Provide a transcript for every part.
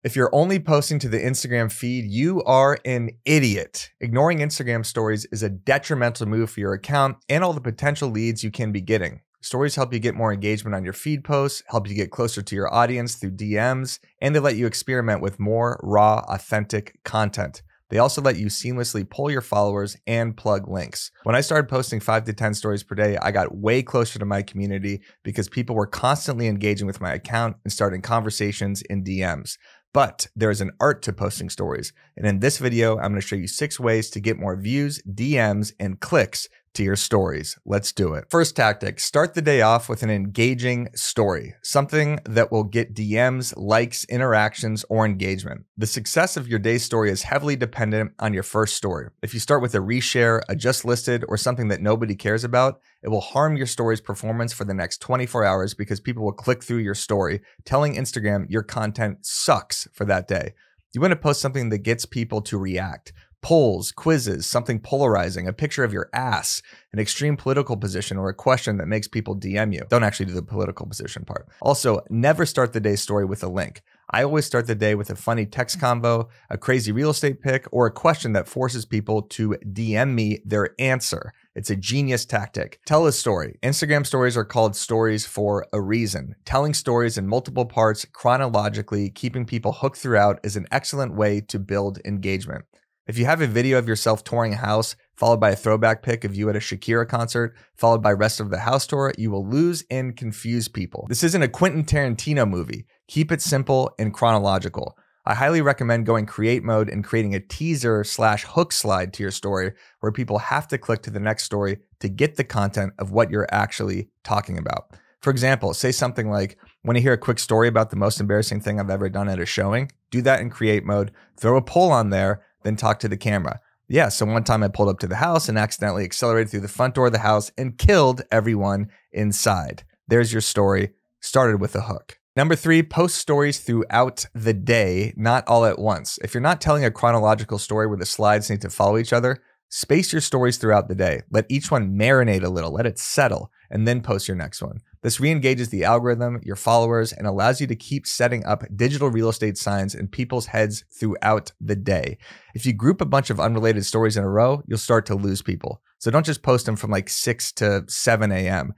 If you're only posting to the Instagram feed, you are an idiot. Ignoring Instagram stories is a detrimental move for your account and all the potential leads you can be getting. Stories help you get more engagement on your feed posts, help you get closer to your audience through DMs, and they let you experiment with more raw, authentic content. They also let you seamlessly pull your followers and plug links. When I started posting 5 to 10 stories per day, I got way closer to my community because people were constantly engaging with my account and starting conversations in DMs. But there is an art to posting stories. And in this video, I'm going to show you 6 ways to get more views, DMs, and clicks to your stories. Let's do it. First tactic, start the day off with an engaging story, something that will get DMs, likes, interactions, or engagement. The success of your day's story is heavily dependent on your first story. If you start with a reshare, a just listed, or something that nobody cares about, it will harm your story's performance for the next 24 hours because people will click through your story, telling Instagram your content sucks for that day. You want to post something that gets people to react. Polls, quizzes, something polarizing, a picture of your ass, an extreme political position, or a question that makes people DM you. Don't actually do the political position part. Also, never start the day's story with a link. I always start the day with a funny text combo, a crazy real estate pick, or a question that forces people to DM me their answer. It's a genius tactic. Tell a story. Instagram stories are called stories for a reason. Telling stories in multiple parts chronologically, keeping people hooked throughout is an excellent way to build engagement. If you have a video of yourself touring a house, followed by a throwback pic of you at a Shakira concert, followed by rest of the house tour, you will lose and confuse people. This isn't a Quentin Tarantino movie. Keep it simple and chronological. I highly recommend going create mode and creating a teaser/hook slide to your story where people have to click to the next story to get the content of what you're actually talking about. For example, say something like, want to hear a quick story about the most embarrassing thing I've ever done at a showing? Do that in create mode, throw a poll on there, then talk to the camera. Yeah, so one time I pulled up to the house and accidentally accelerated through the front door of the house and killed everyone inside. There's your story. Started with a hook. Number 3, post stories throughout the day, not all at once. If you're not telling a chronological story where the slides need to follow each other, space your stories throughout the day. Let each one marinate a little, let it settle, and then post your next one. This re-engages the algorithm, your followers, and allows you to keep setting up digital real estate signs in people's heads throughout the day. If you group a bunch of unrelated stories in a row, you'll start to lose people. So don't just post them from like 6 to 7 a.m.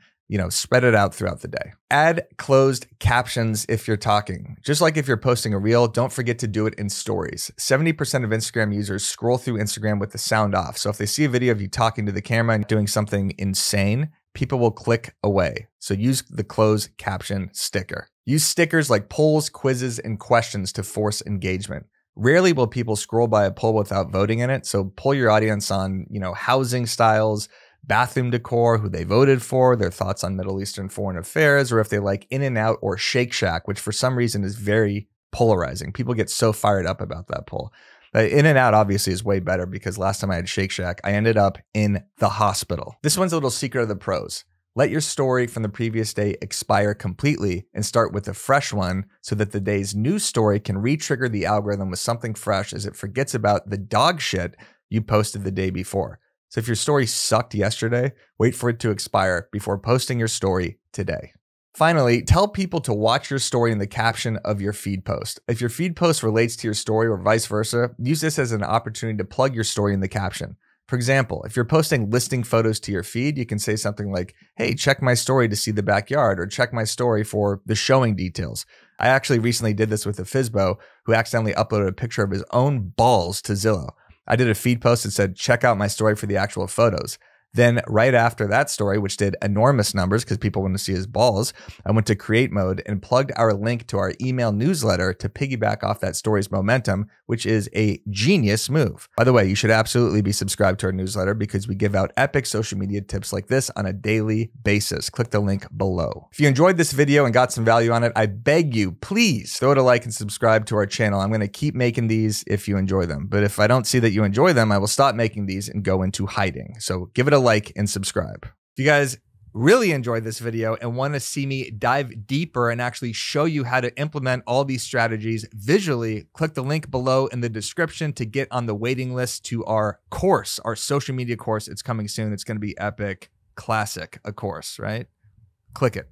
Spread it out throughout the day. Add closed captions if you're talking. Just like if you're posting a reel, don't forget to do it in stories. 70% of Instagram users scroll through Instagram with the sound off. So if they see a video of you talking to the camera and doing something insane, people will click away. So use the closed caption sticker. Use stickers like polls, quizzes, and questions to force engagement. Rarely will people scroll by a poll without voting in it. So pull your audience on, housing styles, bathroom decor, who they voted for, their thoughts on Middle Eastern foreign affairs, or if they like In-N-Out or Shake Shack, which for some reason is very polarizing. People get so fired up about that poll. In-N-Out obviously is way better because last time I had Shake Shack, I ended up in the hospital. This one's a little secret of the pros. Let your story from the previous day expire completely and start with a fresh one so that the day's new story can re-trigger the algorithm with something fresh as it forgets about the dog shit you posted the day before. So if your story sucked yesterday, wait for it to expire before posting your story today. Finally, tell people to watch your story in the caption of your feed post. If your feed post relates to your story or vice versa, use this as an opportunity to plug your story in the caption. For example, if you're posting listing photos to your feed, you can say something like, hey, check my story to see the backyard, or check my story for the showing details. I actually recently did this with a FSBO who accidentally uploaded a picture of his own balls to Zillow. I did a feed post that said, check out my story for the actual photos. Then right after that story, which did enormous numbers because people want to see his balls, I went to create mode and plugged our link to our email newsletter to piggyback off that story's momentum, which is a genius move. By the way, you should absolutely be subscribed to our newsletter because we give out epic social media tips like this on a daily basis. Click the link below. If you enjoyed this video and got some value on it, I beg you, please throw it a like and subscribe to our channel. I'm going to keep making these if you enjoy them. But if I don't see that you enjoy them, I will stop making these and go into hiding. So give it a like and subscribe. If you guys really enjoyed this video and want to see me dive deeper and actually show you how to implement all these strategies visually, click the link below in the description to get on the waiting list to our course, our social media course. It's coming soon. It's going to be epic, classic, a course, right? Click it.